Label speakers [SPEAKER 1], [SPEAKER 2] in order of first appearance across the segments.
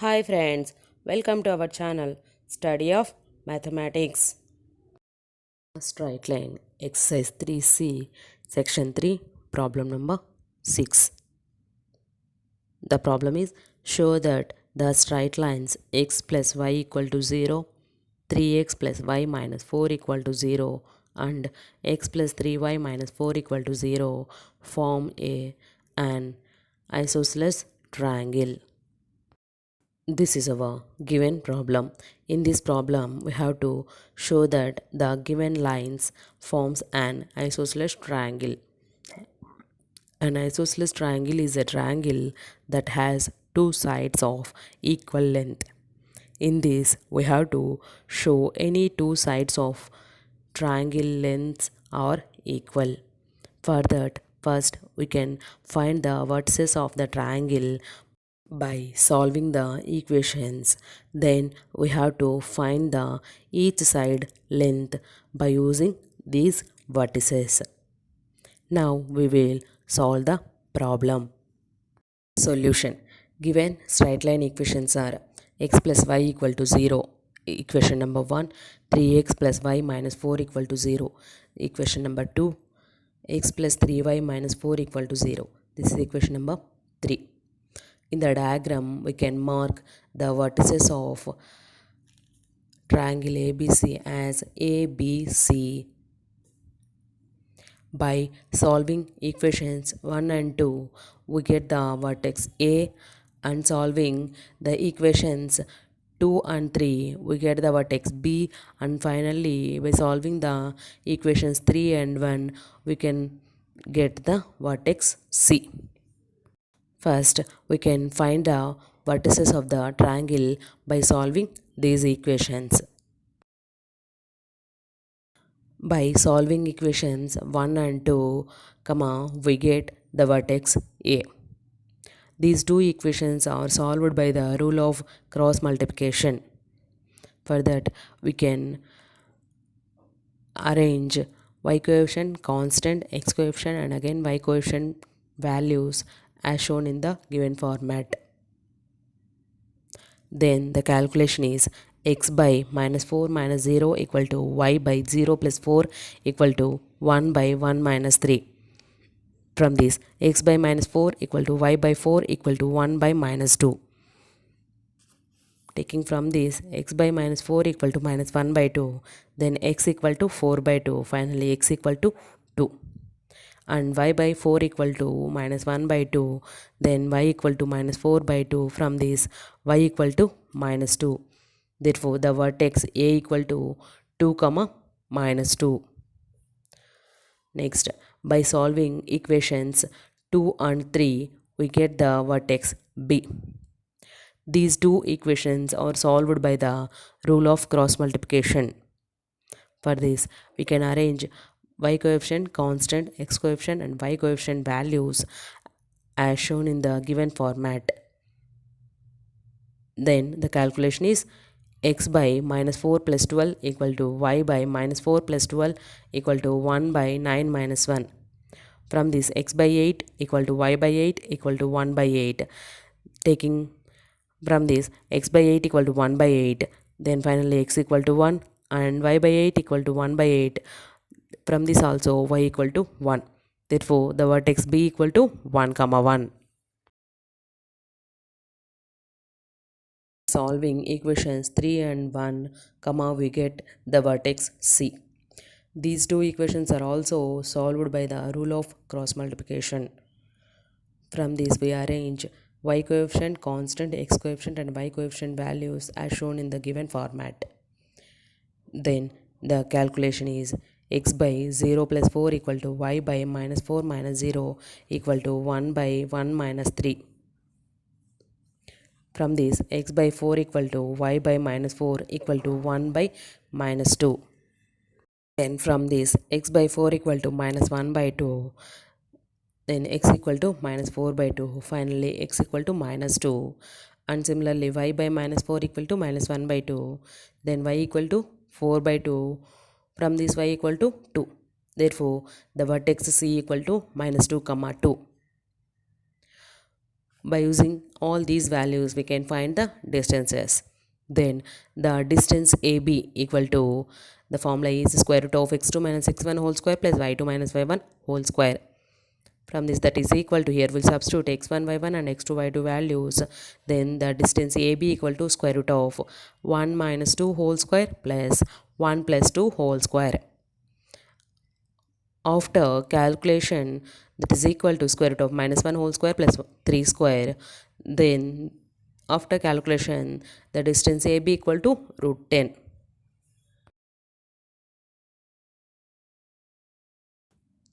[SPEAKER 1] Hi friends, welcome to our channel Study of Mathematics. Straight line exercise 3C section 3 problem number 6. The problem is show that the straight lines x plus y equal to 0, 3x plus y minus 4 equal to 0 and x plus 3y minus 4 equal to 0 form an isosceles triangle. This is our given problem. In this problem, we have to show that the given lines forms an isosceles triangle. An isosceles triangle is a triangle that has two sides of equal length. In this, we have to show any two sides of triangle lengths are equal. For that, first we can find the vertices of the triangle by solving the equations. Then we have to find the each side length by using these vertices. Now we will solve the problem. Solution. Given straight line equations are x plus y equal to 0. Equation number 1. 3x plus y minus 4 equal to 0. Equation number 2. X plus 3y minus 4 equal to 0. This is equation number 3. In the diagram, we can mark the vertices of triangle ABC as ABC. By solving equations 1 and 2, we get the vertex A, and solving the equations 2 and 3, we get the vertex B, and finally by solving the equations 3 and 1, we can get the vertex C. First, we can find the vertices of the triangle by solving these equations. By solving equations 1 and 2, we get the vertex A. These two equations are solved by the rule of cross multiplication. For that, we can arrange y coefficient, constant, x coefficient, and again y coefficient values as shown in the given format. Then the calculation is x by minus 4 minus 0 equal to y by 0 plus 4 equal to 1 by 1 minus 3. From this, x by minus 4 equal to y by 4 equal to 1 by minus 2. Taking from this, x by minus 4 equal to minus 1 by 2. Then x equal to 4 by 2. Finally, x equal to 2. And y by 4 equal to minus 1 by 2, then y equal to minus 4 by 2. From this, y equal to minus 2. Therefore, the vertex A equal to 2 comma minus 2. Next, by solving equations 2 and 3, we get the vertex B. These two equations are solved by the rule of cross multiplication. For this, we can arrange y coefficient, constant, x coefficient, and y coefficient values as shown in the given format. Then the calculation is x by minus 4 plus 12 equal to y by minus 4 plus 12 equal to 1 by 9 minus 1. From this, x by 8 equal to y by 8 equal to 1 by 8. Taking from this, x by 8 equal to 1 by 8. Then finally x equal to 1 and y by 8 equal to 1 by 8. From this also y equal to 1. Therefore, the vertex B equal to 1 comma 1. Solving equations 3 and 1, we get the vertex C. These two equations are also solved by the rule of cross multiplication. From this, we arrange y coefficient, constant, x coefficient, and y coefficient values as shown in the given format. Then the calculation is x by 0 plus 4 equal to y by minus 4 minus 0 equal to 1 by 1 minus 3. From this, x by 4 equal to y by minus 4 equal to 1 by minus 2. Then from this, x by 4 equal to minus 1 by 2. Then x equal to minus 4 by 2. Finally, x equal to minus 2. And similarly, y by minus 4 equal to minus 1 by 2. Then y equal to 4 by 2. From this, y equal to 2. Therefore, the vertex C equal to minus 2 comma 2. By using all these values, we can find the distances. Then the distance AB equal to, the formula is square root of x2 minus x1 whole square plus y2 minus y1 whole square. From this, that is equal to, here we'll substitute x1 y1 and x2 y2 values. Then the distance AB equal to square root of 1 minus 2 whole square plus 1 plus 2 whole square. After calculation, that is equal to square root of minus 1 whole square plus 3 square. Then after calculation, the distance AB equal to root 10.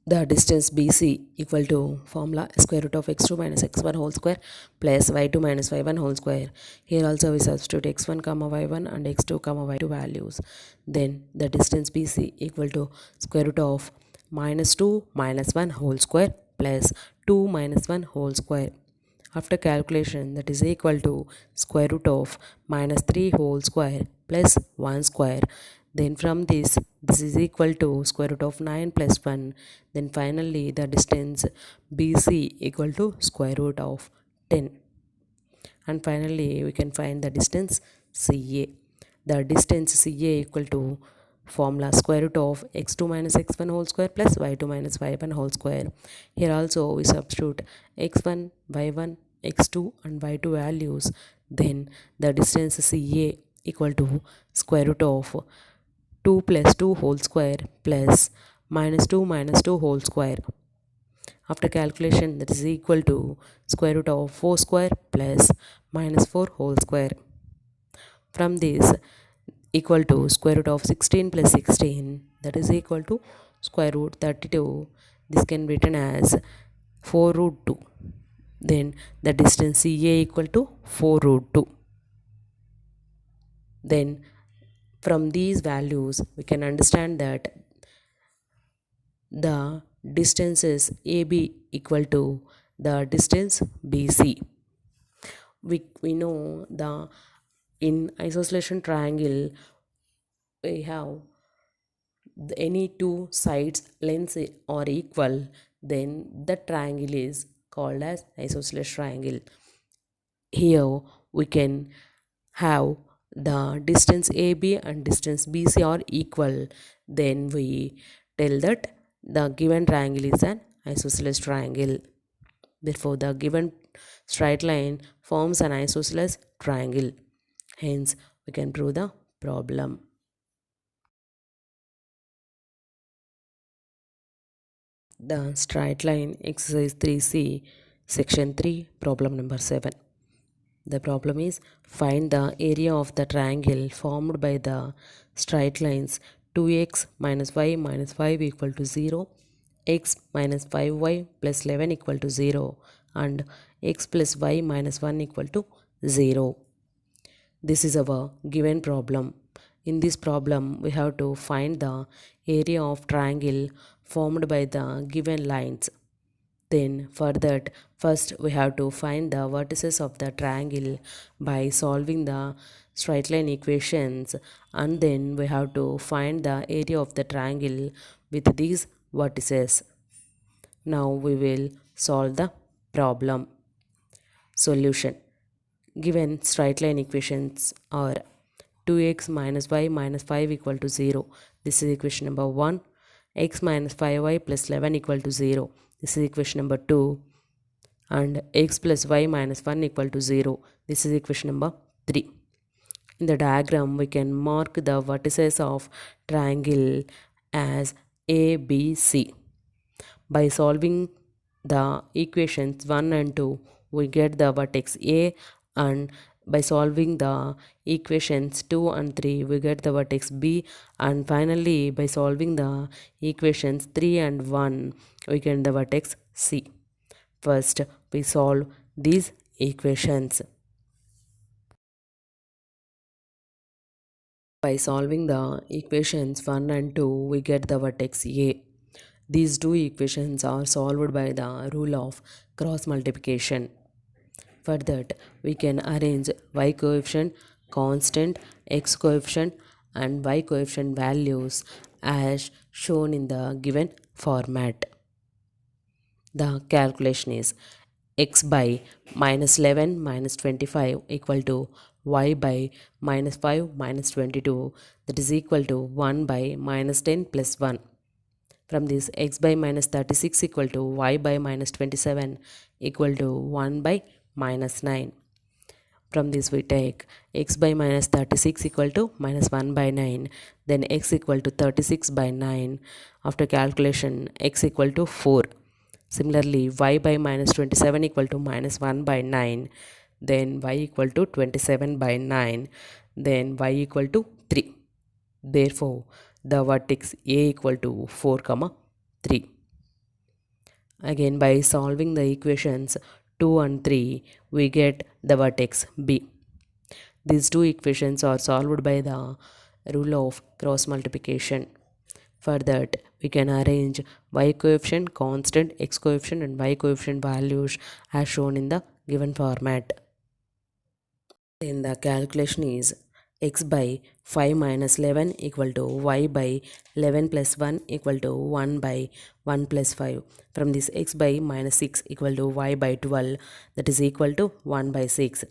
[SPEAKER 1] The distance BC equal to formula square root of x2 minus x1 whole square plus y2 minus y1 whole square. Here also we substitute x1 comma y1 and x2 comma y2 values. Then the distance BC equal to square root of minus 2 minus 1 whole square plus 2 minus 1 whole square. After calculation, that is equal to square root of minus 3 whole square plus 1 square. Then from this is equal to square root of 9 plus 1. Then finally the distance BC equal to square root of 10. And finally we can find the distance CA. The distance CA equal to formula square root of x2 minus x1 whole square plus y2 minus y1 whole square. Here also we substitute x1, y1, x2 and y2 values. Then the distance CA equal to square root of 2 plus 2 whole square plus minus 2 whole square. After calculation, that is equal to square root of 4 square plus minus 4 whole square. From this, equal to square root of 16 plus 16, that is equal to square root 32. This can be written as 4 root 2. Then the distance CA equal to 4 root 2. Then from these values we can understand that the distances AB equal to the distance BC. We know the in isosceles triangle we have any two sides lengths are equal, then the triangle is called as isosceles triangle. Here we can have the distance AB and distance BC are equal, then we tell that the given triangle is an isosceles triangle. Therefore, the given straight line forms an isosceles triangle. Hence, we can prove the problem. The straight line exercise 3C, section 3, problem number 7. The problem is, find the area of the triangle formed by the straight lines 2x minus y minus 5 equal to 0, x minus 5y plus 11 equal to 0 and x plus y minus 1 equal to 0. This is our given problem. In this problem, we have to find the area of triangle formed by the given lines. Then for that, first we have to find the vertices of the triangle by solving the straight line equations, and then we have to find the area of the triangle with these vertices. Now we will solve the problem. Solution. Given straight line equations are 2x minus y minus 5 equal to 0. This is equation number 1. X minus 5y plus 11 equal to 0. This is equation number 2. And x plus y minus 1 equal to 0. This is equation number 3. In the diagram, we can mark the vertices of triangle as A, B, C. By solving the equations 1 and 2, we get the vertex A, and by solving the equations 2 and 3, we get the vertex B, and finally by solving the equations 3 and 1, we get the vertex C. First, we solve these equations. By solving the equations 1 and 2, we get the vertex A. These two equations are solved by the rule of cross multiplication. For that, we can arrange y coefficient, constant, x coefficient and y coefficient values as shown in the given format. The calculation is x by minus 11 minus 25 equal to y by minus 5 minus 22, that is equal to 1 by minus 10 plus 1. From this, x by minus 36 equal to y by minus 27 equal to 1 by minus 9. From this we take x by minus 36 equal to minus 1 by 9, then x equal to 36 by 9. After calculation, x equal to 4. Similarly, y by minus 27 equal to minus 1 by 9, then y equal to 27 by 9, then y equal to 3. Therefore, the vertex A equal to 4, 3. Again, by solving the equations 2 and 3, we get the vertex B. These two equations are solved by the rule of cross multiplication. For that, we can arrange y coefficient, constant, x coefficient and y coefficient values as shown in the given format. Then the calculation is x by 5 minus 11 equal to y by 11 plus 1 equal to 1 by 1 plus 5. From this, x by minus 6 equal to y by 12, that is equal to 1 by 6.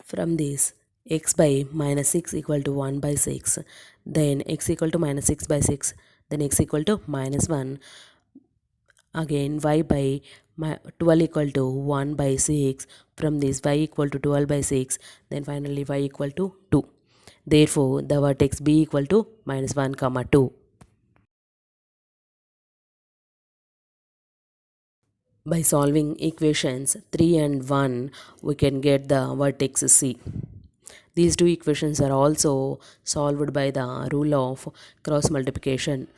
[SPEAKER 1] From this, x by minus 6 equal to 1 by 6, then x equal to minus 6 by 6, then x equal to minus 1. Again, y by 12 equal to 1 by 6. From this, y equal to 12 by 6, then finally y equal to 2. Therefore, the vertex B equal to minus 1, 2. By solving equations 3 and 1, we can get the vertex C. These two equations are also solved by the rule of cross multiplication.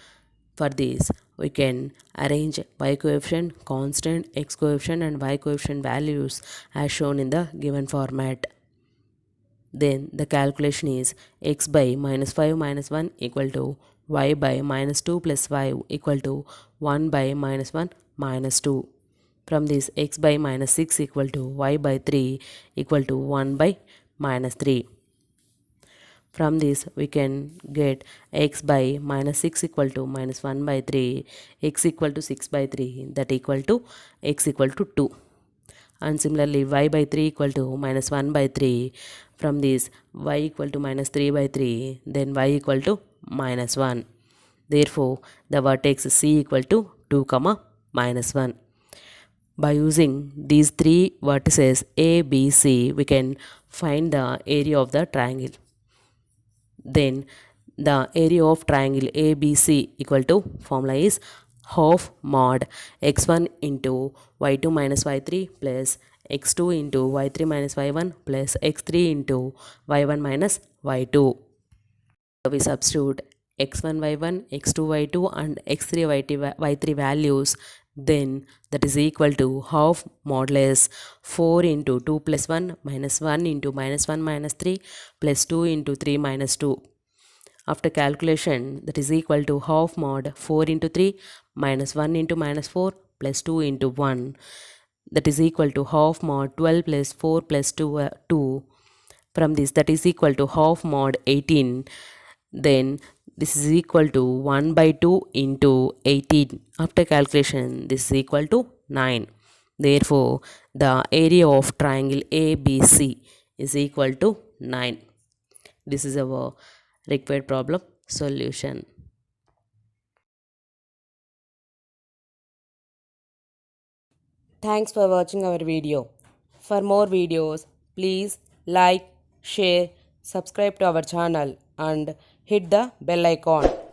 [SPEAKER 1] For this, we can arrange y coefficient, constant, x coefficient and y coefficient values as shown in the given format. Then the calculation is x by minus 5 minus 1 equal to y by minus 2 plus 5 equal to 1 by minus 1 minus 2. From this, x by minus 6 equal to y by 3 equal to 1 by minus 3. From this, we can get x by minus 6 equal to minus 1 by 3, x equal to 6 by 3, that equal to x equal to 2. And similarly, y by 3 equal to minus 1 by 3. From this, y equal to minus 3 by 3, then y equal to minus 1. Therefore, the vertex C equal to 2, minus 1. By using these three vertices A, B, C, we can find the area of the triangle. Then the area of triangle ABC equal to, formula is half mod x1 into y2 minus y3 plus x2 into y3 minus y1 plus x3 into y1 minus y2. We substitute x1 y1, x2 y2 and x3 y3 values, then that is equal to half modulus 4 into 2 plus 1 minus 1 into minus 1 minus 3 plus 2 into 3 minus 2. After calculation, that is equal to half mod 4 into 3 minus 1 into minus 4 plus 2 into 1, that is equal to half mod 12 plus 4 plus 2. From this, that is equal to half mod 18. Then this is equal to 1 by 2 into 18. After calculation, this is equal to 9. Therefore, the area of triangle ABC is equal to 9. This is our required problem solution. Thanks for watching our video. For more videos, please like, share, subscribe to our channel and hit the bell icon.